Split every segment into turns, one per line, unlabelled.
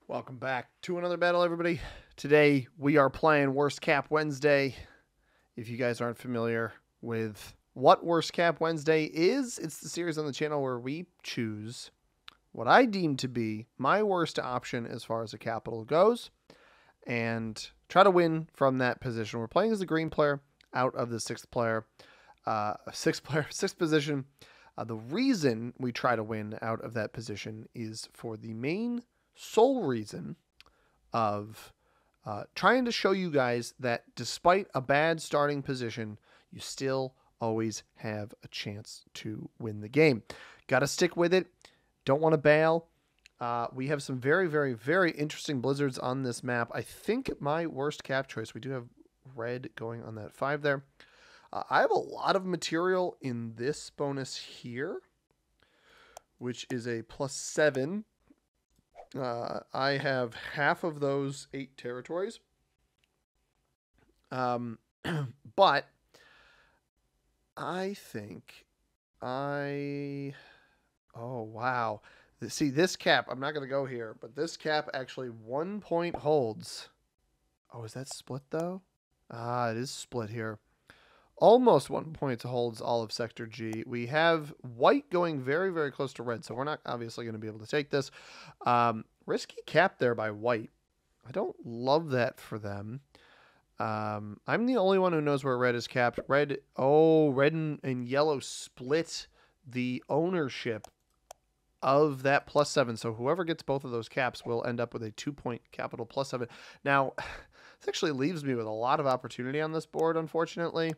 Welcome back to another battle, everybody. Today we are playing Worst Cap Wednesday. If you guys aren't familiar with what Worst Cap Wednesday is, it's the series on the channel where we choose what I deem to be my worst option as far as a capital goes and try to win from that position. We're playing as the green player out of the sixth position. The reason we try to win out of that position is for the main sole reason of trying to show you guys that despite a bad starting position, you still always have a chance to win the game. Got to stick with it. Don't want to bail. We have some very, very, very interesting blizzards on this map. I think my worst cap choice, we do have red going on that 5 there. I have a lot of material in this bonus here, which is a +7. I have half of those 8 territories. But I think oh, wow. See, this cap, I'm not going to go here, but this cap actually 1 point holds. Oh, is that split though? It is split here. Almost 1 point holds all of Sector G. We have white going very, very close to red, so we're not obviously going to be able to take this. Risky cap there by white. I don't love that for them. I'm the only one who knows where red is capped. Red and yellow split the ownership of that +7. So whoever gets both of those caps will end up with a 2-point capital +7. Now, this actually leaves me with a lot of opportunity on this board, unfortunately.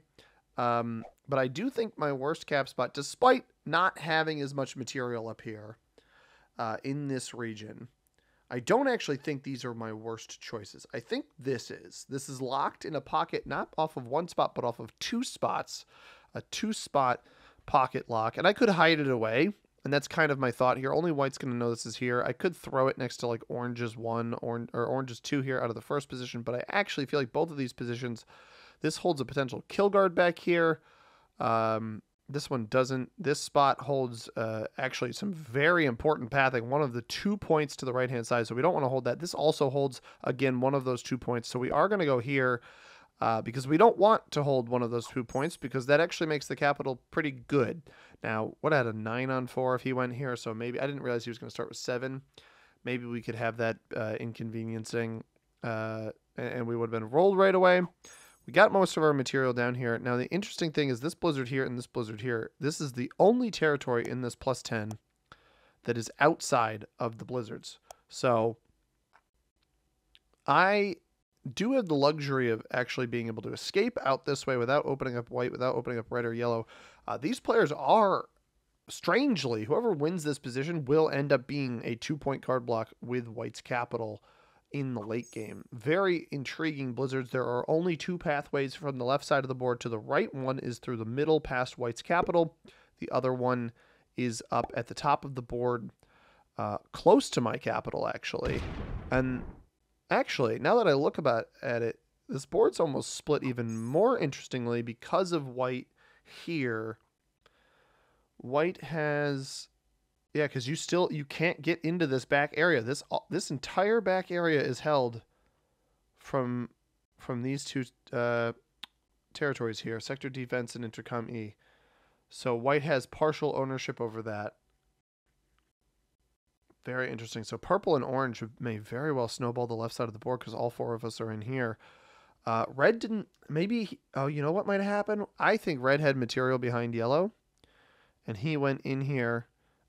But I do think my worst cap spot, despite not having as much material up here in this region, I don't actually think these are my worst choices. I think this is locked in a pocket, not off of 1 spot, but off of 2 spots, a 2-spot pocket lock. And I could hide it away. And that's kind of my thought here. Only white's going to know this is here. I could throw it next to like orange's 1 or orange's 2 here out of the first position. But I actually feel like both of these positions, this holds a potential kill guard back here. This one doesn't. This spot holds actually some very important pathing. One of the 2 points to the right-hand side. So we don't want to hold that. This also holds, again, one of those 2 points. So we are going to go here because we don't want to hold one of those 2 points because that actually makes the capital pretty good. Now, what had a 9 on 4 if he went here? So maybe I didn't realize he was going to start with 7. Maybe we could have that inconveniencing and we would have been rolled right away. We got most of our material down here. Now, the interesting thing is this blizzard here and this blizzard here. This is the only territory in this +10 that is outside of the blizzards. So I do have the luxury of actually being able to escape out this way without opening up white, without opening up red or yellow. These players are, strangely, whoever wins this position will end up being a 2-point card block with white's capital in the late game. Very intriguing blizzards. There are only 2 pathways from the left side of the board to the right. One is through the middle past white's capital. The other one is up at the top of the board, close to my capital, actually. And actually, now that I look at it, this board's almost split even more interestingly because of white here. White has, yeah, because you can't get into this back area. This entire back area is held from these 2 territories here, Sector Defense and Intercom E. So white has partial ownership over that. Very interesting. So purple and orange may very well snowball the left side of the board because all 4 of us are in here. Red didn't, maybe, oh, you know what might happen? I think red had material behind yellow, and he went in here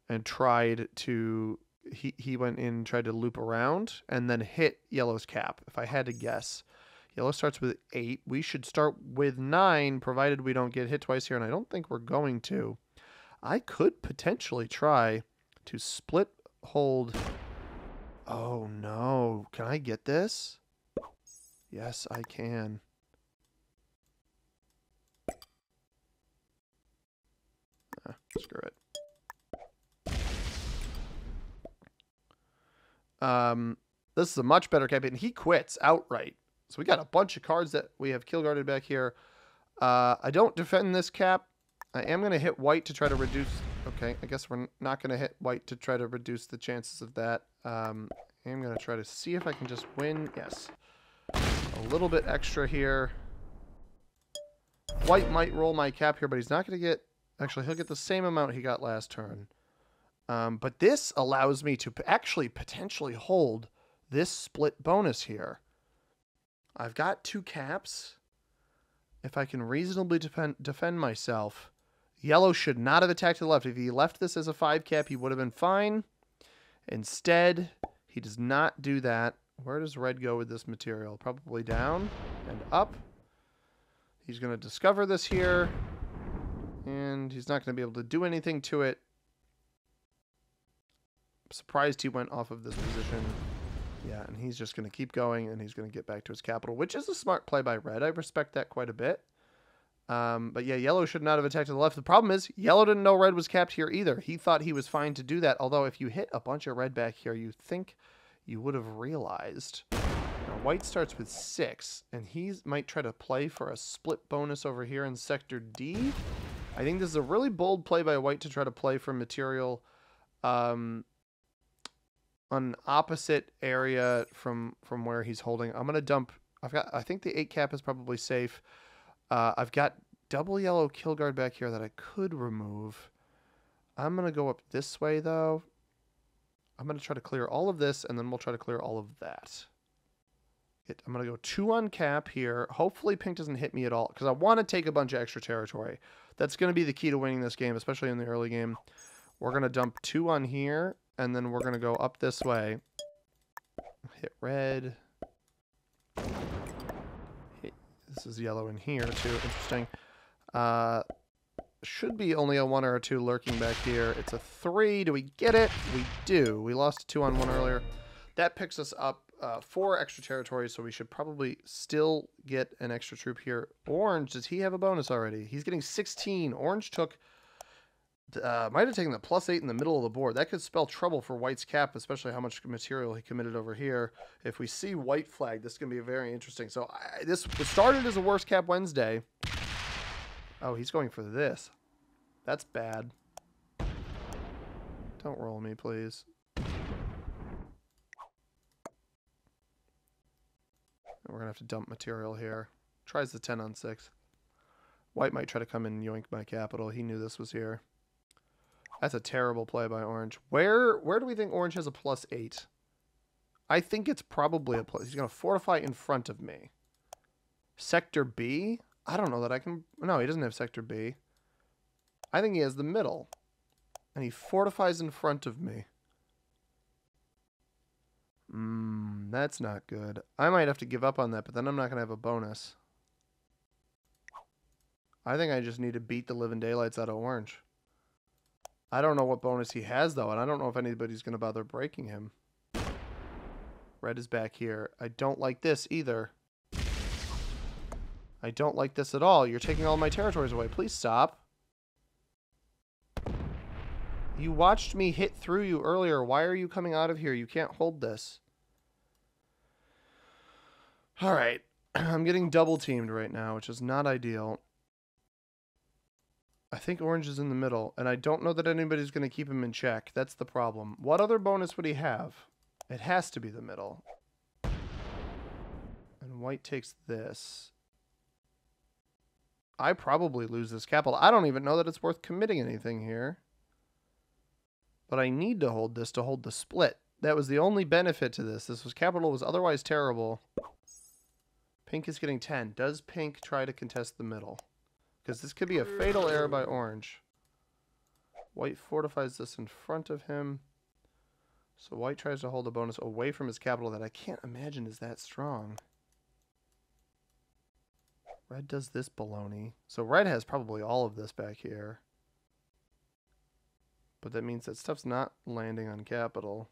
and tried to, he went in and tried to loop around and then hit yellow's cap, if I had to guess. Yellow starts with 8. We should start with 9, provided we don't get hit twice here, and I don't think we're going to. I could potentially try to split hold. Oh no, can I get this? Yes, I can. Screw it. This is a much better campaign. He quits outright. So we got a bunch of cards that we have kill guarded back here. I don't defend this cap. I am going to hit white to try to reduce Okay, I guess we're not going to hit white to try to reduce the chances of that. I'm going to try to see if I can just win. Yes. A little bit extra here. White might roll my cap here, but he's not going to get... Actually, he'll get the same amount he got last turn. But this allows me to actually potentially hold this split bonus here. I've got 2 caps. If I can reasonably defend myself, yellow should not have attacked to the left. If he left this as a 5 cap, he would have been fine. Instead, he does not do that. Where does red go with this material? Probably down and up. He's going to discover this here, and he's not going to be able to do anything to it. I'm surprised he went off of this position. Yeah, and he's just going to keep going, and he's going to get back to his capital, which is a smart play by red. I respect that quite a bit. But yeah, yellow should not have attacked to the left. The problem is, yellow didn't know red was capped here either. He thought he was fine to do that, although if you hit a bunch of red back here, you think you would have realized. Now, white starts with 6, and he might try to play for a split bonus over here in Sector D. I think this is a really bold play by white to try to play for material an opposite area from where he's holding. I'm going to dump... I think the 8 cap is probably safe. I've got double yellow kill guard back here that I could remove. I'm going to go up this way, though. I'm going to try to clear all of this, and then we'll try to clear all of that. I'm going to go 2 on cap here. Hopefully pink doesn't hit me at all, because I want to take a bunch of extra territory. That's going to be the key to winning this game, especially in the early game. We're going to dump 2 on here, and then we're going to go up this way. Hit red. This is yellow in here, too. Interesting. Should be only a 1 or a 2 lurking back here. It's a 3. Do we get it? We do. We lost a 2 on 1 earlier. That picks us up 4 extra territories, so we should probably still get an extra troop here. Orange, does he have a bonus already? He's getting 16. Orange took... might have taken the +8 in the middle of the board. That could spell trouble for white's cap, especially how much material he committed over here. If we see white flag, this is going to be very interesting. So this started as a worst cap Wednesday. Oh, he's going for this. That's bad. Don't roll me, please. We're going to have to dump material here. Tries the 10 on 6. White might try to come in and yoink my capital. He knew this was here. That's a terrible play by orange. Where do we think orange has a +8? I think it's probably a plus. He's going to fortify in front of me. Sector B? I don't know that I can... No, he doesn't have Sector B. I think he has the middle. And he fortifies in front of me. That's not good. I might have to give up on that, but then I'm not going to have a bonus. I think I just need to beat the living daylights out of orange. I don't know what bonus he has, though, and I don't know if anybody's going to bother breaking him. Red is back here. I don't like this either. I don't like this at all. You're taking all my territories away. Please stop. You watched me hit through you earlier. Why are you coming out of here? You can't hold this. All right. I'm getting double teamed right now, which is not ideal. I think orange is in the middle, and I don't know that anybody's going to keep him in check. That's the problem. What other bonus would he have? It has to be the middle. And white takes this. I probably lose this capital. I don't even know that it's worth committing anything here. But I need to hold this to hold the split. That was the only benefit to this. This was capital was otherwise terrible. Pink is getting 10. Does pink try to contest the middle? Because this could be a fatal error by orange. White fortifies this in front of him. So white tries to hold a bonus away from his capital that I can't imagine is that strong. Red does this baloney. So red has probably all of this back here. But that means that stuff's not landing on capital.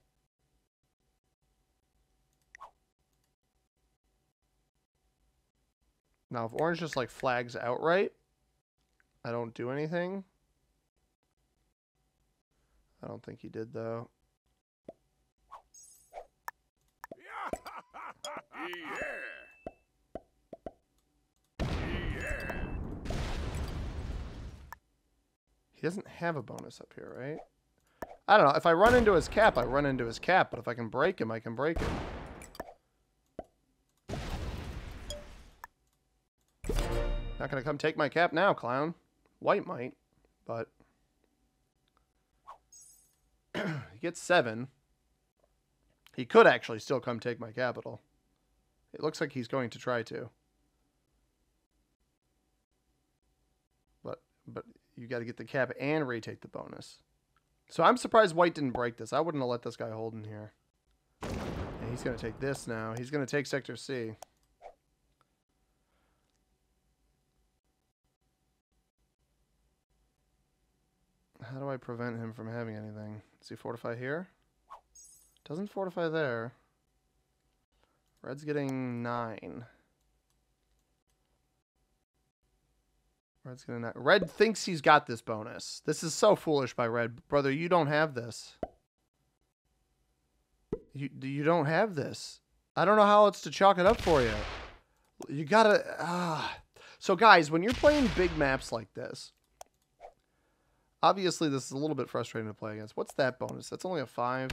Now, if orange just, like, flags outright, I don't do anything. I don't think he did, though. He doesn't have a bonus up here, right? I don't know. If I run into his cap, I run into his cap. But if I can break him, I can break him. Not going to come take my cap now, clown. White might, but... he gets 7. He could actually still come take my capital. It looks like he's going to try to. But you got to get the cap and retake the bonus. So I'm surprised white didn't break this. I wouldn't have let this guy hold in here. And he's going to take this now. He's going to take Sector C. How do I prevent him from having anything? Does he fortify here? Doesn't fortify there. Red's getting 9. Red's getting 9. Red thinks he's got this bonus. This is so foolish by Red. Brother, you don't have this. You don't have this. I don't know how else to chalk it up for you. You gotta... So guys, when you're playing big maps like this, obviously this is a little bit frustrating to play against. What's that bonus? That's only a 5.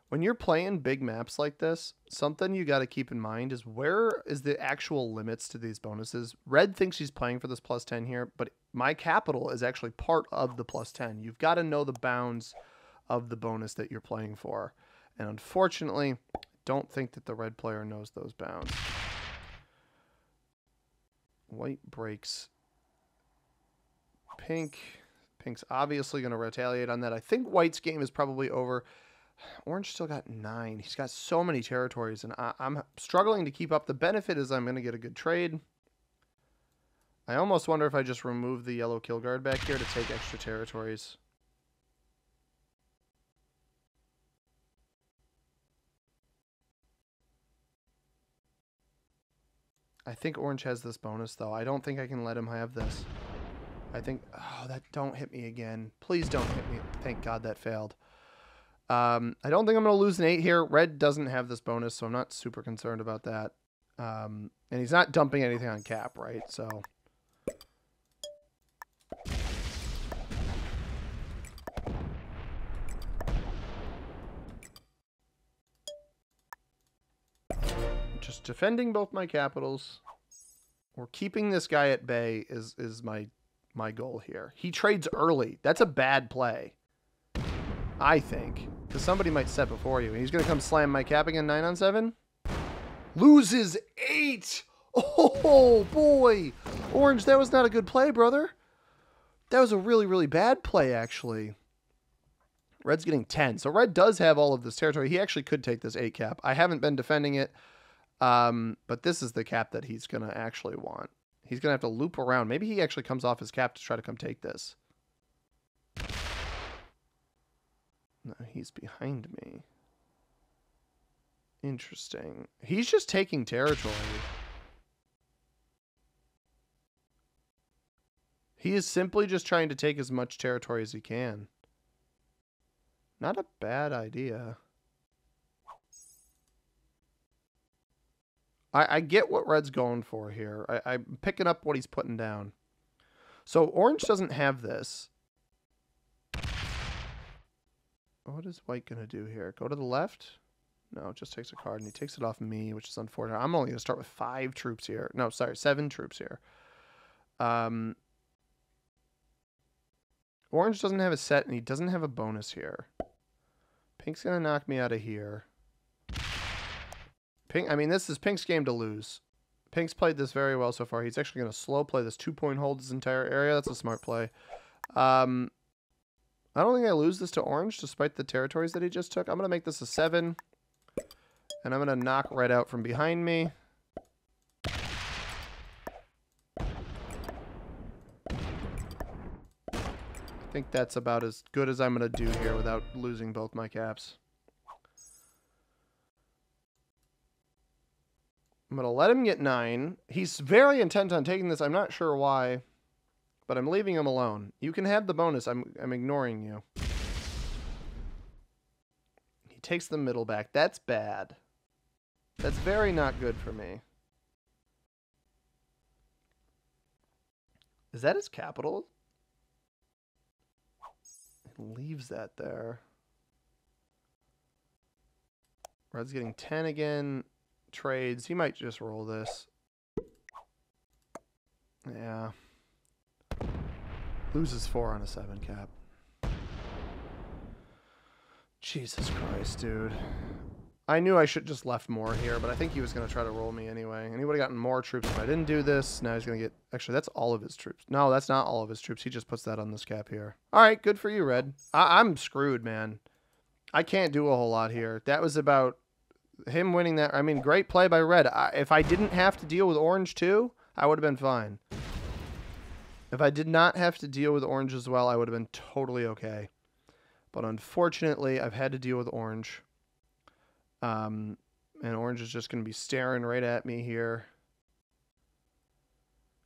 When you're playing big maps like this, something you got to keep in mind is where is the actual limits to these bonuses. Red thinks he's playing for this plus 10 here, but my capital is actually part of the plus 10. You've got to know the bounds of the bonus that you're playing for. And unfortunately, don't think that the red player knows those bounds. White breaks pink. Pink's obviously going to retaliate on that. I think white's game is probably over. Orange still got 9. He's got so many territories, and I'm struggling to keep up. The benefit is I'm going to get a good trade. I almost wonder if I just remove the yellow kill guard back here to take extra territories. I think orange has this bonus, though. I don't think I can let him have this. I think... Oh, that don't hit me again. Please don't hit me. Thank God that failed. I don't think I'm going to lose an 8 here. Red doesn't have this bonus, so I'm not super concerned about that. And he's not dumping anything on cap, right? So... just defending both my capitals. Or keeping this guy at bay is my goal here. He trades early. That's a bad play, I think. Because somebody might set before you. And he's going to come slam my cap again, 9 on 7. Loses 8. Oh, boy. Orange, that was not a good play, brother. That was a really, really bad play, actually. Red's getting 10. So red does have all of this territory. He actually could take this 8 cap. I haven't been defending it. But this is the cap that he's going to actually want. He's going to have to loop around. Maybe he actually comes off his cap to try to come take this. No, he's behind me. Interesting. He's just taking territory. He is simply just trying to take as much territory as he can. Not a bad idea. I get what red's going for here. I'm picking up what he's putting down. So orange doesn't have this. What is white going to do here? Go to the left? No, it just takes a card, and he takes it off me, which is unfortunate. I'm only going to start with 5 troops here. No, sorry, 7 troops here. Orange doesn't have a set, and he doesn't have a bonus here. Pink's going to knock me out of here. Pink, I mean, this is Pink's game to lose. Pink's played this very well so far. He's actually going to slow play this 2-point hold this entire area. That's a smart play. I don't think I lose this to orange, despite the territories that he just took. I'm going to make this a 7. And I'm going to knock red out from behind me. I think that's about as good as I'm going to do here without losing both my caps. I'm going to let him get 9. He's very intent on taking this. I'm not sure why, but I'm leaving him alone. You can have the bonus. I'm ignoring you. He takes the middle back. That's bad. That's very not good for me. Is that his capital? leaves that there. Red's getting 10 again. Trades. He might just roll this. Yeah. Loses 4 on a 7 cap. Jesus Christ, dude. I knew I should just left more here, but I think he was going to try to roll me anyway. And he would have gotten more troops if I didn't do this. Now he's going to get... Actually, that's all of his troops. No, that's not all of his troops. He just puts that on this cap here. All right, good for you, Red. I'm screwed, man. I can't do a whole lot here. That was about him winning that. I mean, great play by Red. If I didn't have to deal with Orange too, I would have been fine. If I did not have to deal with Orange as well, I would have been totally okay. But unfortunately, I've had to deal with Orange. And Orange is just going to be staring right at me here.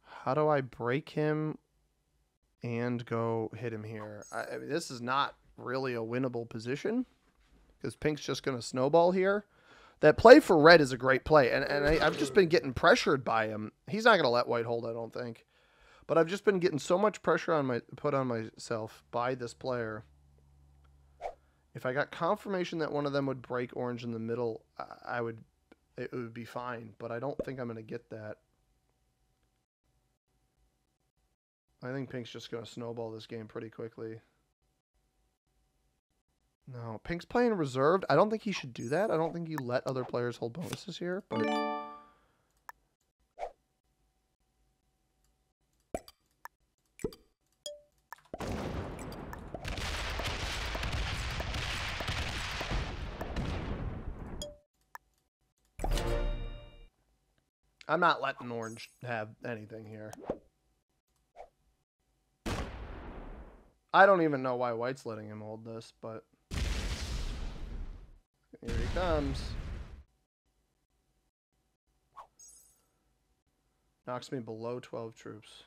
How do I break him and go hit him here? I mean, this is not really a winnable position because Pink's just going to snowball here. That play for Red is a great play, and I've just been getting pressured by him. He's not going to let White hold, I don't think. But I've just been getting so much pressure put on myself by this player. If I got confirmation that one of them would break Orange in the middle, it would be fine. But I don't think I'm going to get that. I think Pink's just going to snowball this game pretty quickly. No, Pink's playing reserved. I don't think he should do that. I don't think you let other players hold bonuses here, but... I'm not letting Orange have anything here. I don't even know why White's letting him hold this, but here he comes. Knocks me below 12 troops.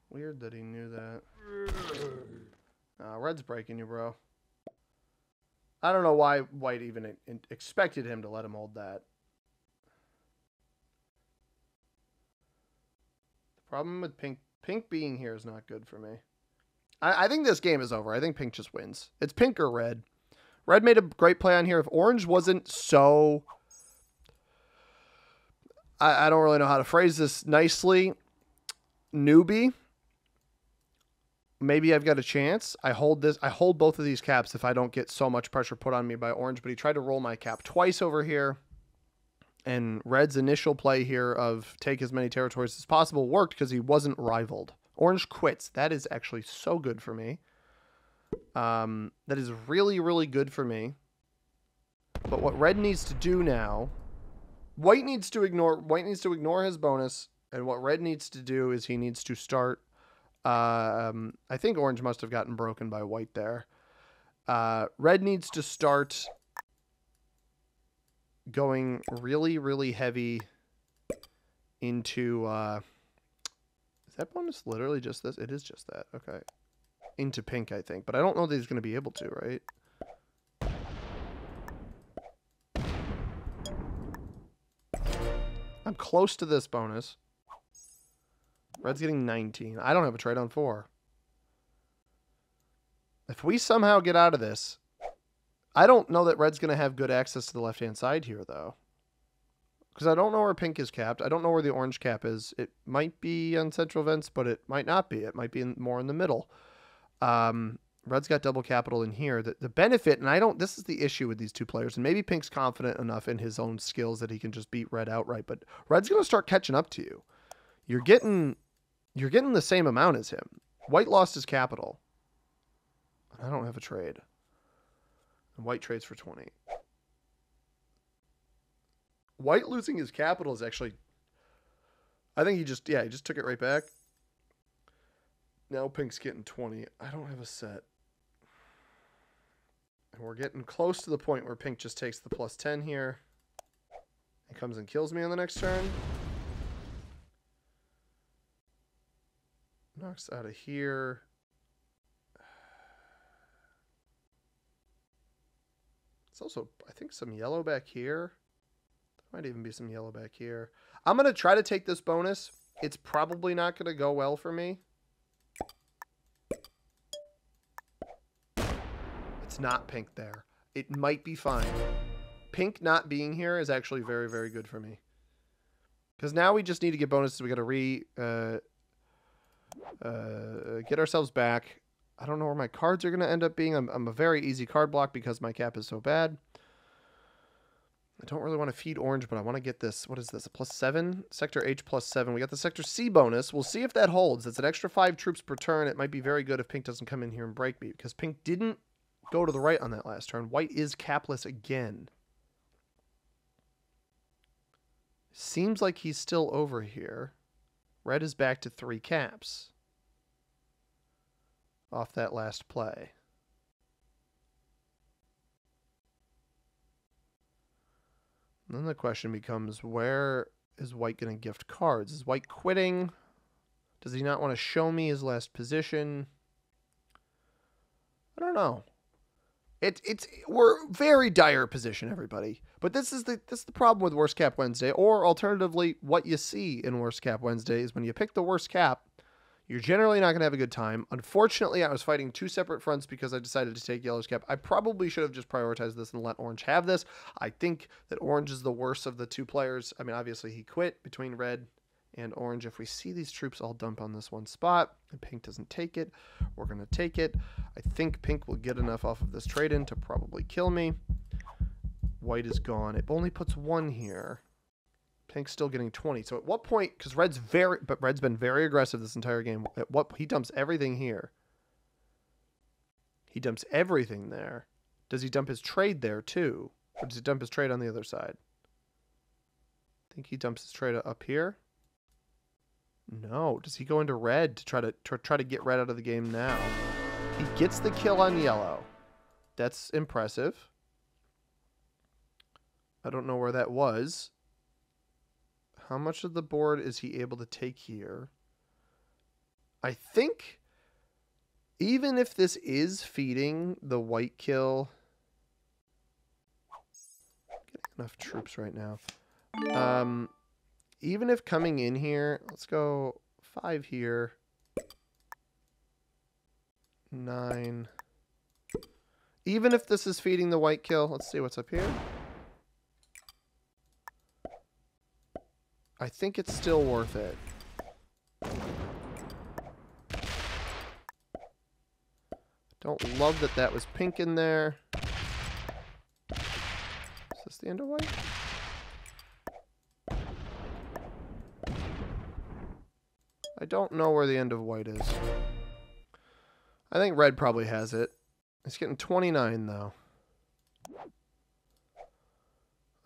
Weird that he knew that. Red's breaking you, bro. I don't know why White even expected him to let him hold that. Problem with Pink being here is not good for me. I think this game is over. I think Pink just wins. It's Pink or Red. Red made a great play on here. If Orange wasn't so... I don't really know how to phrase this nicely. Newbie. Maybe I've got a chance. I hold both of these caps if I don't get so much pressure put on me by Orange. But he tried to roll my cap twice over here. And Red's initial play here of take as many territories as possible worked because he wasn't rivaled. Orange quits. That is actually so good for me. That is really, really good for me. But what Red needs to do now, White needs to ignore his bonus, and what Red needs to do is he needs to start. I think Orange must have gotten broken by White there. Red needs to start going really, really heavy into, is that bonus literally just this? It is just that. Okay. Into Pink, I think. But I don't know that he's going to be able to, right? I'm close to this bonus. Red's getting 19. I don't have a trade on 4. If we somehow get out of this... I don't know that Red's going to have good access to the left-hand side here, though. Because I don't know where Pink is capped. I don't know where the Orange cap is. It might be on central vents, but it might not be. It might be more in the middle. Red's got double capital in here. The benefit, and this is the issue with these two players, and maybe Pink's confident enough in his own skills that he can just beat Red outright, but Red's going to start catching up to you. You're getting the same amount as him. White lost his capital. I don't have a trade. And White trades for 20. White losing his capital is actually... I think he just took it right back. Now Pink's getting 20. I don't have a set. And we're getting close to the point where Pink just takes the plus 10 here. And comes and kills me on the next turn. Knocks out of here. It's also, I think, some yellow back here. There might even be some yellow back here. I'm going to try to take this bonus. It's probably not going to go well for me. it's not pink there. It might be fine. Pink not being here is actually very, very good for me. Because now we just need to get bonuses. We got to get ourselves back. I don't know where my cards are going to end up being. I'm a very easy card block because my cap is so bad. I don't really want to feed orange, but I want to get this. What is this? A +7? Sector H +7. We got the Sector C bonus. We'll see if that holds. It's an extra 5 troops per turn. It might be very good if pink doesn't come in here and break me, because pink didn't go to the right on that last turn. White is capless again. Seems like he's still over here. Red is back to 3 caps off that last play. And then the question becomes, where is white going to gift cards? Is white quitting? Does he not want to show me his last position? I don't know. We're very dire position, everybody. But this is the problem with Worst Cap Wednesday, or alternatively, what you see in Worst Cap Wednesday is when you pick the worst cap, you're generally not going to have a good time. Unfortunately, I was fighting 2 separate fronts because I decided to take yellow's cap. I probably should have just prioritized this and let orange have this. I think that orange is the worst of the 2 players. I mean, obviously he quit between red and orange. If we see these troops all dump on this one spot and pink doesn't take it, we're going to take it. I think pink will get enough off of this trade-in to probably kill me. White is gone. It only puts 1 here. Pink's still getting 20. So at what point, because red's been very aggressive this entire game. At what he dumps everything here. He dumps everything there. Does he dump his trade there too? Or does he dump his trade on the other side? I think he dumps his trade up here. No. Does he go into red to try to get red out of the game now? He gets the kill on yellow. That's impressive. I don't know where that was. How much of the board is he able to take here? I think even if this is feeding the white kill, getting enough troops right now. Even if coming in here, let's go 5 here, 9. Even if this is feeding the white kill, let's see what's up here. I think it's still worth it. Don't love that that was pink in there. Is this the end of white? I don't know where the end of white is. I think red probably has it. It's getting 29 though.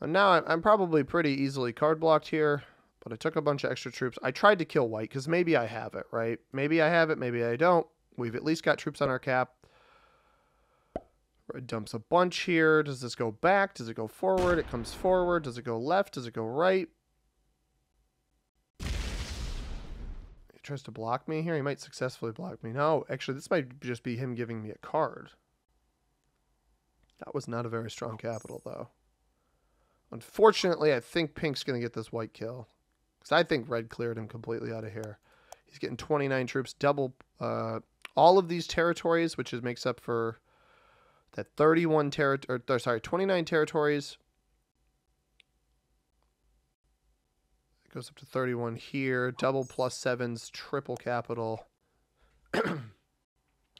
And now I'm probably pretty easily card blocked here. But I took a bunch of extra troops. I tried to kill white because maybe I have it, right? Maybe I have it, maybe I don't. We've at least got troops on our cap. Red dumps a bunch here. Does this go back? Does it go forward? It comes forward. Does it go left? Does it go right? He tries to block me here. He might successfully block me. No, actually, this might just be him giving me a card. That was not a very strong capital, though. Unfortunately, I think pink's going to get this white kill. Because I think red cleared him completely out of here. He's getting 29 troops, double all of these territories, which makes up for that 29 territories. It goes up to 31 here. Double +7s, triple capital.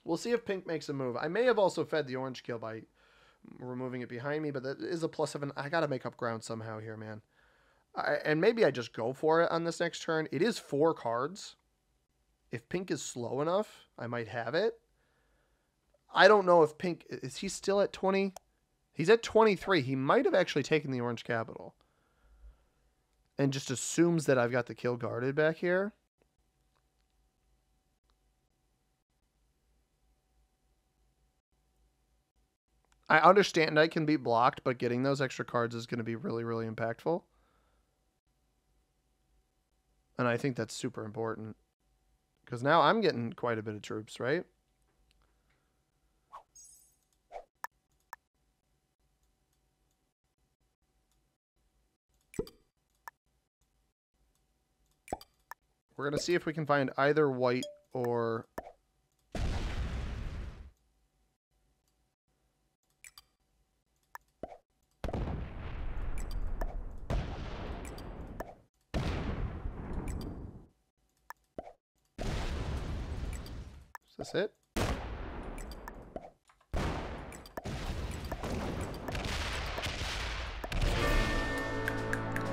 We'll see if pink makes a move. I may have also fed the orange kill by removing it behind me, but that is a +7. I got to make up ground somehow here, man. And maybe I just go for it on this next turn. It is 4 cards. If pink is slow enough, I might have it. I don't know if pink... Is he still at 20? He's at 23. He might have actually taken the orange capital. And just assumes that I've got the kill guarded back here. I understand I can be blocked, but getting those extra cards is going to be really, really impactful. And I think that's super important. Because now I'm getting quite a bit of troops, right? We're going to see if we can find either white or... this it?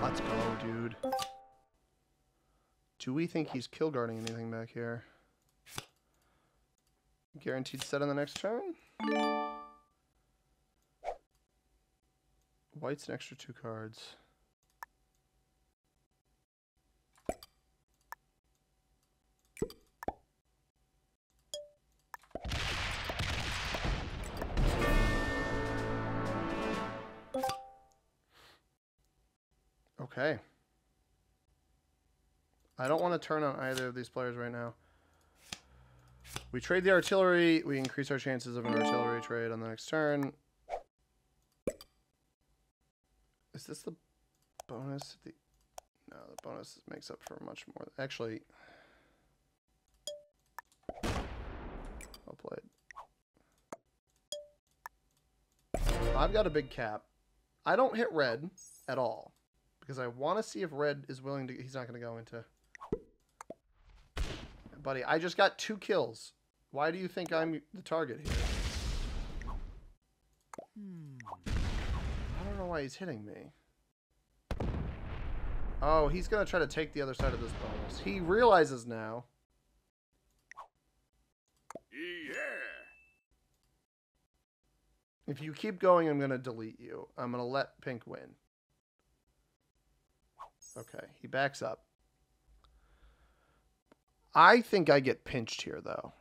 Let's go, dude. Do we think he's kill guarding anything back here? Guaranteed set on the next turn? White's an extra 2 cards. Okay. I don't want to turn on either of these players right now. We trade the artillery. We increase our chances of an artillery trade on the next turn. Is this the bonus? No, the bonus makes up for much more. Actually, well played. I've got a big cap. I don't hit red at all because I want to see if red is willing to. He's not going to go into. Buddy, I just got 2 kills. Why do you think I'm the target here? I don't know why he's hitting me. Oh, he's going to try to take the other side of this bonus. He realizes now. Yeah. If you keep going, I'm going to delete you. I'm going to let pink win. Okay, he backs up. I think I get pinched here, though.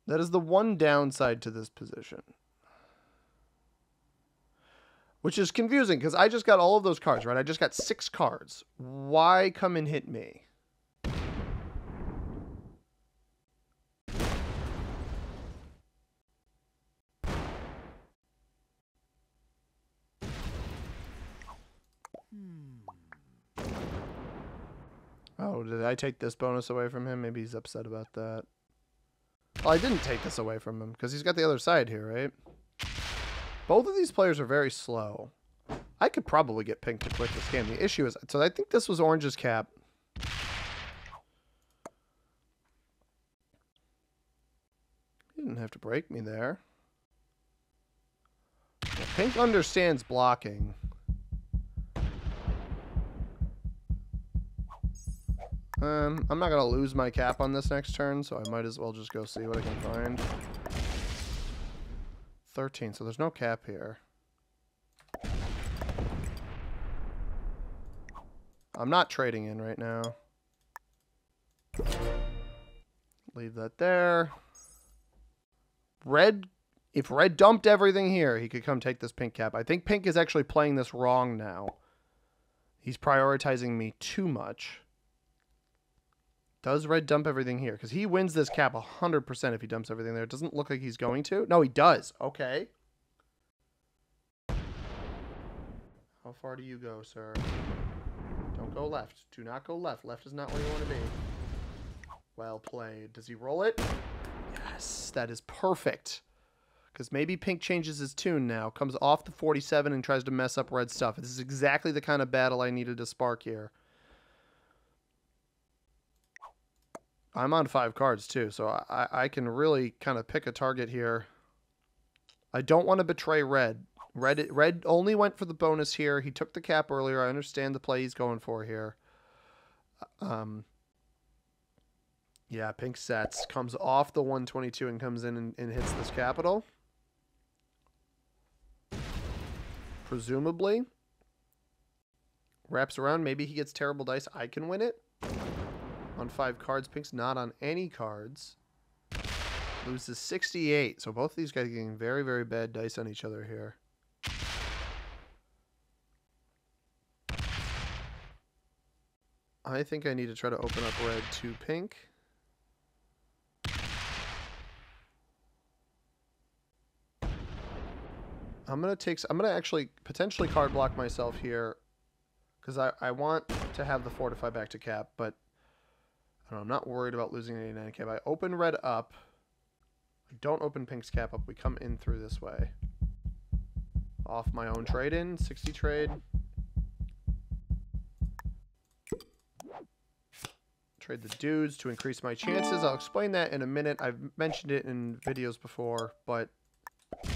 That is the one downside to this position. Which is confusing, because I just got all of those cards, right? I just got 6 cards. Why come and hit me? Oh, did I take this bonus away from him? Maybe he's upset about that. Well, I didn't take this away from him, because he's got the other side here, right? Both of these players are very slow. I could probably get pink to quit this game. The issue is, so I think this was orange's cap. He didn't have to break me there. Yeah, pink understands blocking. I'm not going to lose my cap on this next turn, so I might as well just go see what I can find. 13, so there's no cap here. I'm not trading in right now. Leave that there. Red, if red dumped everything here, he could come take this pink cap. I think pink is actually playing this wrong now. He's prioritizing me too much. Does red dump everything here? Because he wins this cap 100% if he dumps everything there. It doesn't look like he's going to. No, he does. Okay. How far do you go, sir? Don't go left. Do not go left. Left is not where you want to be. Well played. Does he roll it? Yes, that is perfect. Because maybe pink changes his tune now. Comes off the 47 and tries to mess up red stuff. This is exactly the kind of battle I needed to spark here. I'm on 5 cards too, so I can really kind of pick a target here. I don't want to betray red. Red only went for the bonus here. He took the cap earlier. I understand the play he's going for here. Yeah, pink sets. Comes off the 122 and comes in and hits this capital. Presumably. Wraps around. Maybe he gets terrible dice. I can win it. On 5 cards. Pink's not on any cards. Loses 68. So both of these guys are getting very, very bad dice on each other here. I think I need to try to open up red to pink. I'm gonna actually potentially card block myself here because I want to have the fortify back to cap, but I don't know, I'm not worried about losing 89 cap. I open red up. I don't open pink's cap up. We come in through this way. Off my own trade in, 60 trade. Trade the dudes to increase my chances. I'll explain that in a minute. I've mentioned it in videos before, but... Okay,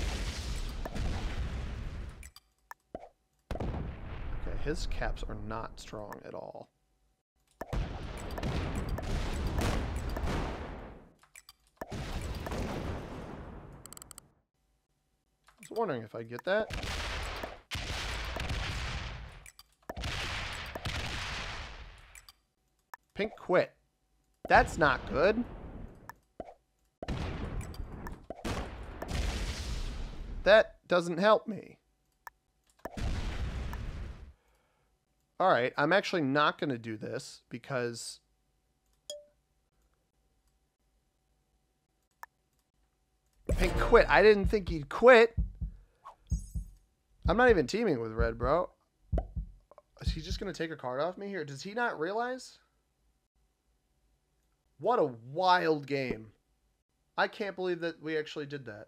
his caps are not strong at all. I was wondering if I'd get that. Pink quit. That's not good. That doesn't help me. Alright, I'm actually not going to do this because... Pink quit. I didn't think he'd quit. I'm not even teaming with red, bro. Is he just going to take a card off me here? Does he not realize? What a wild game. I can't believe that we actually did that.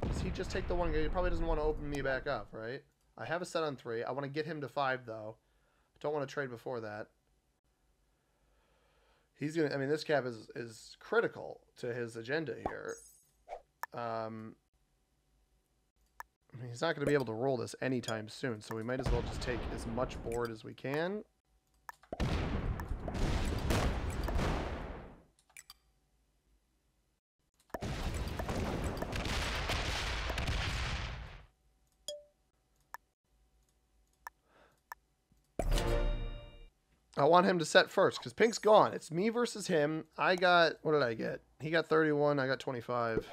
Does he just take the one game? He probably doesn't want to open me back up, right? I have a set on 3. I want to get him to 5, though. I don't want to trade before that. He's going to... I mean, this cap is critical to his agenda here. I mean, he's not going to be able to roll this anytime soon, so we might as well just take as much board as we can. I want him to set first, because Pink's gone. It's me versus him. I got... What did I get? He got 31. I got 25.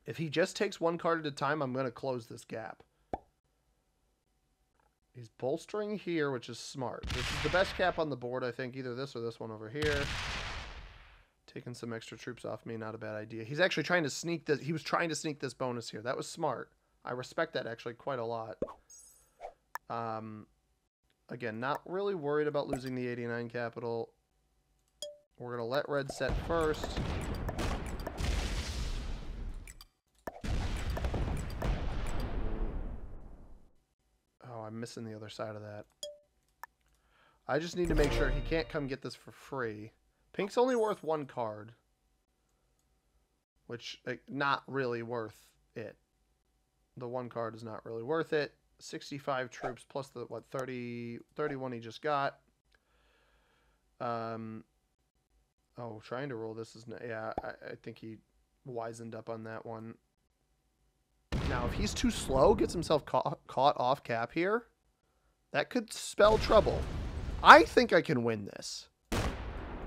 If he just takes one card at a time, I'm going to close this gap. He's bolstering here, which is smart. This is the best cap on the board, I think. Either this or this one over here. Taking some extra troops off me, not a bad idea. He's actually trying to sneak this. He was trying to sneak this bonus here. That was smart. I respect that actually quite a lot. Again, not really worried about losing the 89 capital. We're going to let red set first. Oh, I'm missing the other side of that. I just need to make sure he can't come get this for free. Pink's only worth 1 card. Which, like, not really worth it. The 1 card is not really worth it. 65 troops plus the, what, 31 he just got. Oh, trying to roll this is... Yeah, I think he wisened up on that one. Now, if he's too slow, gets himself caught off cap here, that could spell trouble. I think I can win this.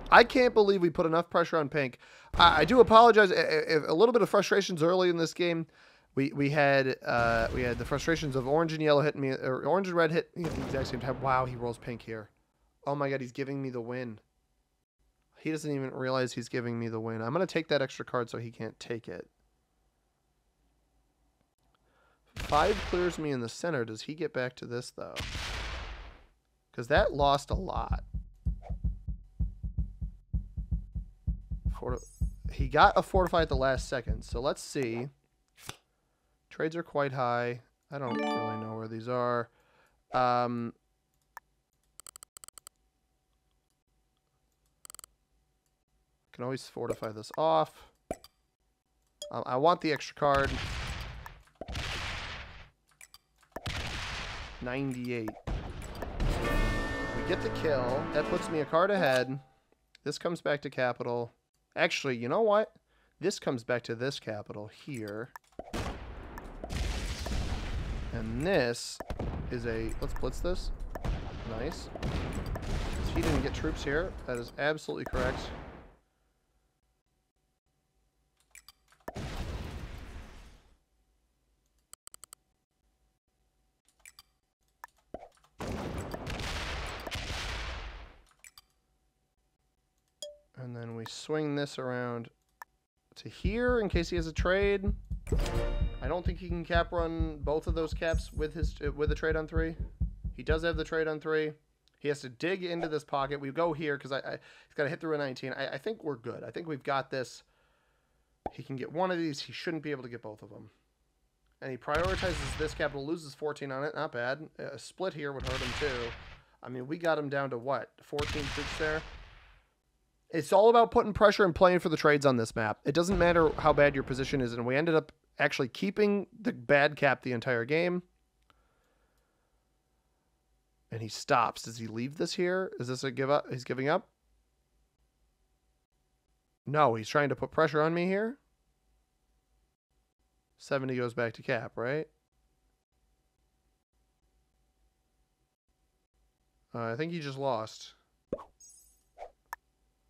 I can't believe we put enough pressure on Pink. I do apologize. If a little bit of frustrations early in this game. We had the frustrations of orange and yellow hitting me, or orange and red hit me at the exact same time. Wow, he rolls pink here. Oh my god, he's giving me the win. He doesn't even realize he's giving me the win. I'm going to take that extra card so he can't take it. 5 clears me in the center. Does he get back to this, though? Because that lost a lot. He got a fortify at the last second, so let's see. Trades are quite high. I don't really know where these are. Can always fortify this off. I want the extra card. 98. We get the kill. That puts me a card ahead. This comes back to capital. Actually, you know what? This comes back to this capital here. And this is a... Let's blitz this. Nice. He didn't get troops here. That is absolutely correct. And then we swing this around to here in case he has a trade. I don't think he can cap run both of those caps with a trade on 3. He does have the trade on 3. He has to dig into this pocket. We go here because he's got to hit through a 19. I think we're good. I think we've got this. He can get one of these. He shouldn't be able to get both of them. And he prioritizes this capital, loses 14 on it. Not bad. A split here would hurt him too. I mean, we got him down to what? 14 troops there? It's all about putting pressure and playing for the trades on this map. It doesn't matter how bad your position is, and we ended up actually keeping the bad cap the entire game. And he stops. Does he leave this here? Is this a give up? He's giving up? No, he's trying to put pressure on me here. 70 goes back to cap, right? I think he just lost.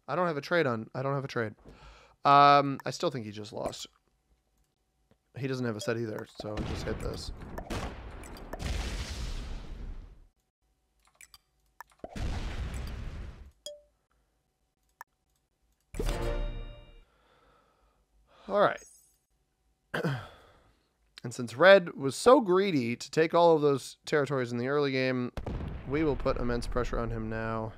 I don't have a trade on. I don't have a trade. I still think he just lost. He doesn't have a set either, so just hit this. All right. And since Red was so greedy to take all of those territories in the early game, we will put immense pressure on him now.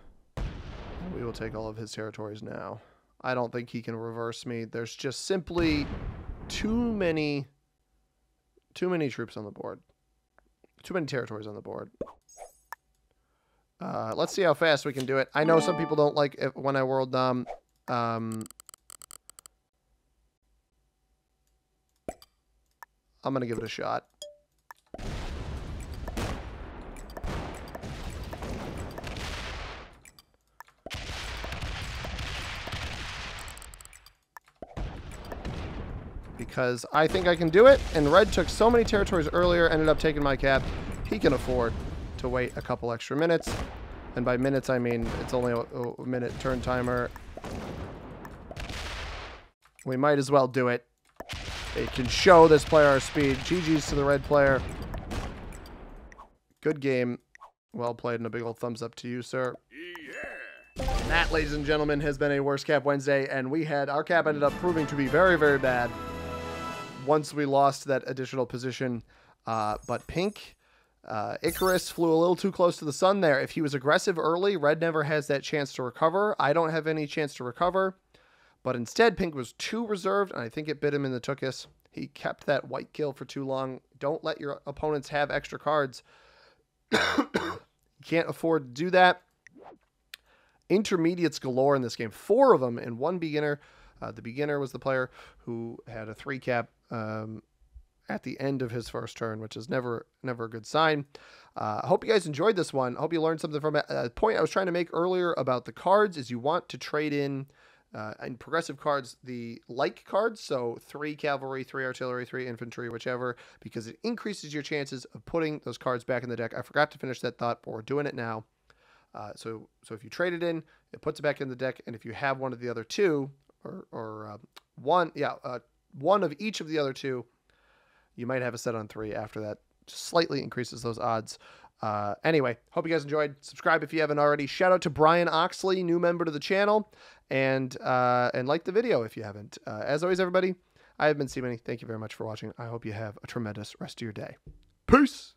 We will take all of his territories now. I don't think he can reverse me. There's just simply too many troops on the board. Too many territories on the board. Let's see how fast we can do it. I know some people don't like it when I world dom. I'm going to give it a shot. Because I think I can do it, and Red took so many territories earlier, ended up taking my cap. He can afford to wait a couple extra minutes. And by minutes, I mean it's only a minute turn timer. We might as well do it. It can show this player our speed. GG's to the Red player. Good game. Well played, and a big old thumbs up to you, sir. Yeah. That, ladies and gentlemen, has been a Worst Cap Wednesday, and our cap ended up proving to be very, very bad once we lost that additional position. But Pink, Icarus flew a little too close to the sun there. If he was aggressive early, Red never has that chance to recover. I don't have any chance to recover. But instead, Pink was too reserved, and I think it bit him in the tuchus. He kept that white kill for too long. Don't let your opponents have extra cards. You can't afford to do that. Intermediates galore in this game. 4 of them and 1 beginner. The beginner was the player who had a 3 cap at the end of his first turn, which is never a good sign. I hope you guys enjoyed this one. I hope you learned something from it. A point I was trying to make earlier about the cards is you want to trade in progressive cards, the like cards, so 3 cavalry, 3 artillery, 3 infantry, whichever, because it increases your chances of putting those cards back in the deck. I forgot to finish that thought, but we're doing it now. So if you trade it in, it puts it back in the deck, and if you have one of the other 2, or one of each of the other 2, you might have a set on 3 after that. Just slightly increases those odds. Anyway, hope you guys enjoyed. Subscribe if you haven't already. Shout out to Brian Oxley, new member to the channel, and like the video if you haven't. As always, everybody, I have been C-Mini. Thank you very much for watching. I hope you have a tremendous rest of your day. Peace!